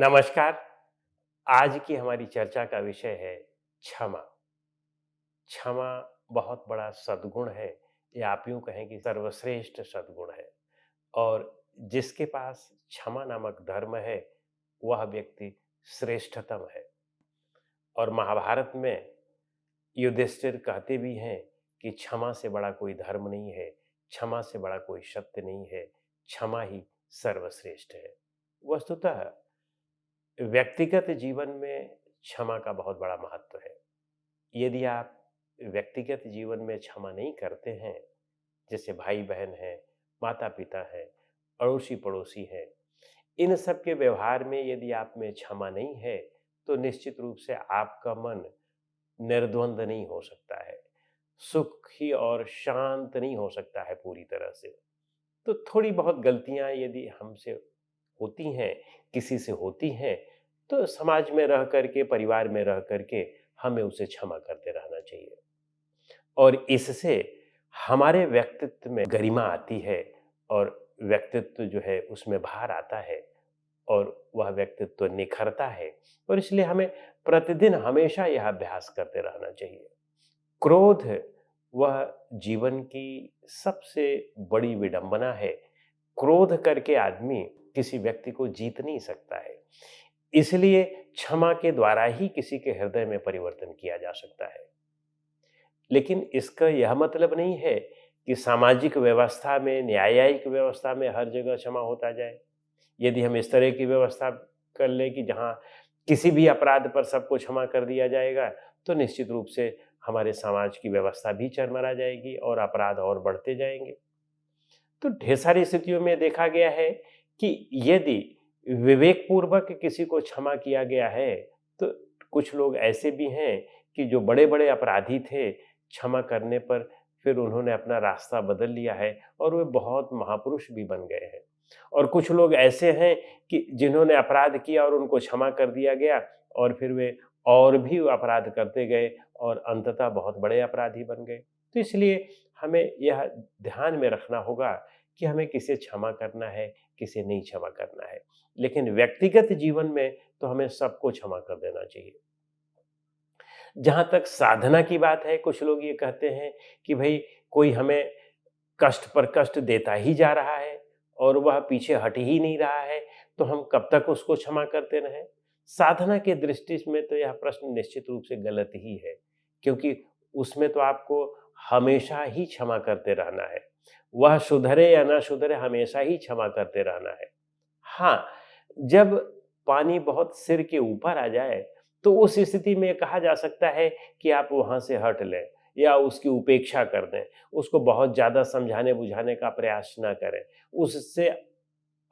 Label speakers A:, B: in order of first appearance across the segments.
A: नमस्कार। आज की हमारी चर्चा का विषय है क्षमा। क्षमा बहुत बड़ा सद्गुण है, या आप यूँ कहें कि सर्वश्रेष्ठ सद्गुण है। और जिसके पास क्षमा नामक धर्म है, वह व्यक्ति श्रेष्ठतम है। और महाभारत में युधिष्ठिर कहते भी हैं कि क्षमा से बड़ा कोई धर्म नहीं है, क्षमा से बड़ा कोई सत्य नहीं है, क्षमा ही सर्वश्रेष्ठ है। वस्तुतः व्यक्तिगत जीवन में क्षमा का बहुत बड़ा महत्व है। यदि आप व्यक्तिगत जीवन में क्षमा नहीं करते हैं, जैसे भाई-बहन हैं, माता-पिता हैं, अड़ोसी-पड़ोसी हैं, इन सब के व्यवहार में यदि आप में क्षमा नहीं है, तो निश्चित रूप से आपका मन निर्द्वंद नहीं हो सकता है, सुखी और शांत नहीं हो सकता है पूरी तरह से। तो थोड़ी बहुत गलतियाँ यदि हमसे होती हैं, किसी से होती हैं, तो समाज में रह कर के, परिवार में रह कर के हमें उसे क्षमा करते रहना चाहिए। और इससे हमारे व्यक्तित्व में गरिमा आती है, और व्यक्तित्व जो है उसमें बाहर आता है, और वह व्यक्तित्व निखरता है। और इसलिए हमें प्रतिदिन हमेशा यह अभ्यास करते रहना चाहिए। क्रोध वह जीवन की सबसे बड़ी विडंबना है। क्रोध करके आदमी किसी व्यक्ति को जीत नहीं सकता है। इसलिए क्षमा के द्वारा ही किसी के हृदय में परिवर्तन किया जा सकता है। लेकिन इसका यह मतलब नहीं है कि सामाजिक व्यवस्था में, न्यायिक व्यवस्था में हर जगह क्षमा होता जाए। यदि हम इस तरह की व्यवस्था कर लें कि जहाँ किसी भी अपराध पर सबको क्षमा कर दिया जाएगा, तो निश्चित रूप से हमारे समाज की व्यवस्था भी चरमरा जाएगी और अपराध और बढ़ते जाएंगे। तो ढेर सारी स्थितियों में देखा गया है कि यदि विवेकपूर्वक किसी को क्षमा किया गया है, तो कुछ लोग ऐसे भी हैं कि जो बड़े-बड़े अपराधी थे, क्षमा करने पर फिर उन्होंने अपना रास्ता बदल लिया है और वे बहुत महापुरुष भी बन गए हैं। और कुछ लोग ऐसे हैं कि जिन्होंने अपराध किया और उनको क्षमा कर दिया गया, और फिर वे और भी अपराध करते गए और अंततः बहुत बड़े अपराधी बन गए। तो इसलिए हमें यह ध्यान में रखना होगा कि हमें किसे क्षमा करना है, किसे नहीं क्षमा करना है। लेकिन व्यक्तिगत जीवन में तो हमें सबको क्षमा कर देना चाहिए। जहाँ तक साधना की बात है, कुछ लोग ये कहते हैं कि भई कोई हमें कष्ट पर कष्ट देता ही जा रहा है और वह पीछे हट ही नहीं रहा है, तो हम कब तक उसको क्षमा करते रहें? साधना की दृष्टि में तो यह प्रश्न निश्चित रूप से गलत ही है, क्योंकि उसमें तो आपको हमेशा ही क्षमा करते रहना है। वह सुधरे या ना सुधरे, हमेशा ही क्षमा करते रहना है। हाँ, जब पानी बहुत सिर के ऊपर आ जाए, तो उस स्थिति में कहा जा सकता है कि आप वहाँ से हट लें या उसकी उपेक्षा कर दें। उसको बहुत ज़्यादा समझाने-बुझाने का प्रयास ना करें। उससे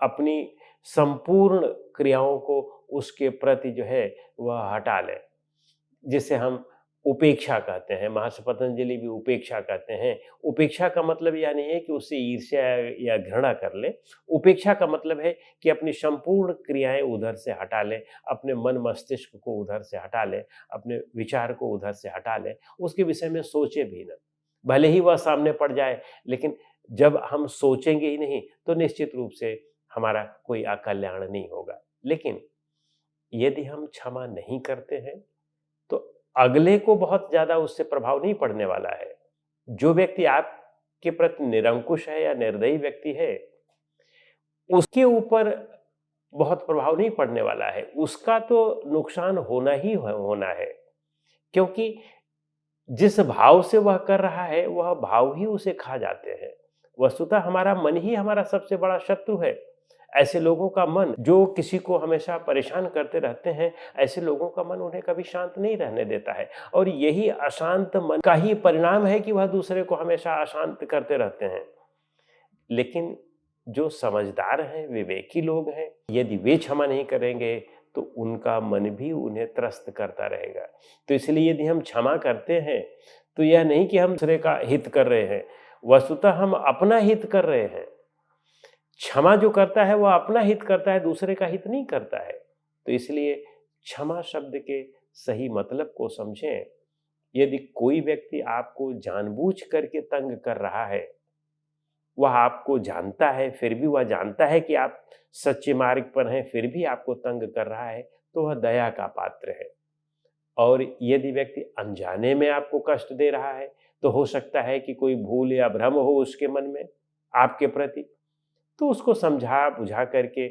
A: अपनी संपूर्ण क्रियाओं को उसके प्रति जो है वह हटा लें, जिसे हम उपेक्षा कहते हैं। महर्षि पतंजलि भी उपेक्षा कहते हैं। उपेक्षा का मतलब यह नहीं है कि उससे ईर्ष्या या घृणा कर लें। उपेक्षा का मतलब है कि अपनी संपूर्ण क्रियाएँ उधर से हटा लें, अपने मन मस्तिष्क को उधर से हटा लें, अपने विचार को उधर से हटा लें, उसके विषय में सोचें भी ना। भले ही वह सामने पड़ जाए, लेकिन जब हम सोचेंगे ही नहीं, तो निश्चित रूप से हमारा कोई कल्याण नहीं होगा। लेकिन यदि हम क्षमा नहीं करते हैं, तो अगले को बहुत ज़्यादा उससे प्रभाव नहीं पड़ने वाला है। जो व्यक्ति आपके प्रति निरंकुश है या निर्दयी व्यक्ति है, उसके ऊपर बहुत प्रभाव नहीं पड़ने वाला है। उसका तो नुकसान होना ही होना है, क्योंकि जिस भाव से वह कर रहा है, वह भाव ही उसे खा जाते हैं। वस्तुतः हमारा मन ही हमारा सबसे बड़ा शत्रु है। ऐसे लोगों का मन जो किसी को हमेशा परेशान करते रहते हैं, ऐसे लोगों का मन उन्हें कभी शांत नहीं रहने देता है। और यही अशांत मन का ही परिणाम है कि वह दूसरे को हमेशा अशांत करते रहते हैं। लेकिन जो समझदार हैं, विवेकी लोग हैं, यदि वे क्षमा नहीं करेंगे, तो उनका मन भी उन्हें त्रस्त करता रहेगा। तो इसलिए यदि हम क्षमा करते हैं, तो यह नहीं कि हम दूसरे का हित कर रहे हैं, वस्तुतः हम अपना हित कर रहे हैं। क्षमा जो करता है वह अपना हित करता है, दूसरे का हित नहीं करता है। तो इसलिए क्षमा शब्द के सही मतलब को समझें। यदि कोई व्यक्ति आपको जानबूझ करके तंग कर रहा है, वह आपको जानता है, फिर भी वह जानता है कि आप सच्चे मार्ग पर हैं, फिर भी आपको तंग कर रहा है, तो वह दया का पात्र है। और यदि व्यक्ति अनजाने में आपको कष्ट दे रहा है, तो हो सकता है कि कोई भूल या भ्रम हो उसके मन में आपके प्रति, तो उसको समझा-बुझा करके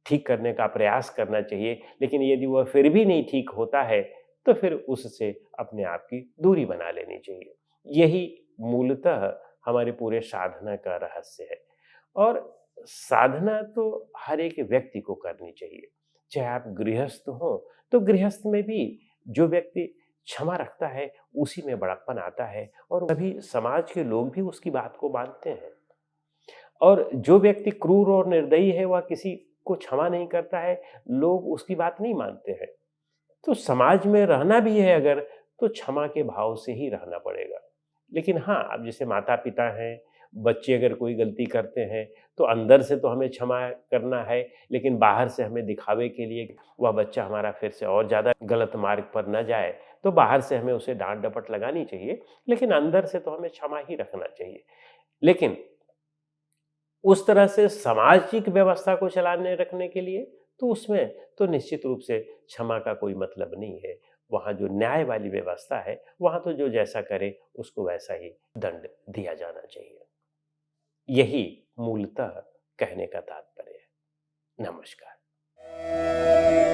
A: ठीक करने का प्रयास करना चाहिए। लेकिन यदि वह फिर भी नहीं ठीक होता है, तो फिर उससे अपने आप की दूरी बना लेनी चाहिए। यही मूलतः हमारे पूरे साधना का रहस्य है। और साधना तो हर एक व्यक्ति को करनी चाहिए। चाहे आप गृहस्थ हों, तो गृहस्थ में भी जो व्यक्ति क्षमा रखता है, उसी में बड़प्पन आता है और तभी समाज के लोग भी उसकी बात को मानते हैं। और जो व्यक्ति क्रूर और निर्दयी है, वह किसी को क्षमा नहीं करता है, लोग उसकी बात नहीं मानते हैं। तो समाज में रहना भी है अगर, तो क्षमा के भाव से ही रहना पड़ेगा। लेकिन हाँ, अब जैसे माता-पिता हैं, बच्चे अगर कोई गलती करते हैं, तो अंदर से तो हमें क्षमा करना है, लेकिन बाहर से हमें दिखावे के लिए वह बच्चा हमारा फिर से और ज़्यादा गलत मार्ग पर ना जाए, तो बाहर से हमें उसे डाँट-डपट लगानी चाहिए, लेकिन अंदर से तो हमें क्षमा ही रखना चाहिए। लेकिन उस तरह से सामाजिक व्यवस्था को चलाने रखने के लिए तो उसमें तो निश्चित रूप से क्षमा का कोई मतलब नहीं है। वहाँ जो न्याय वाली व्यवस्था है, वहाँ तो जो जैसा करे उसको वैसा ही दंड दिया जाना चाहिए। यही मूलतः कहने का तात्पर्य है। नमस्कार।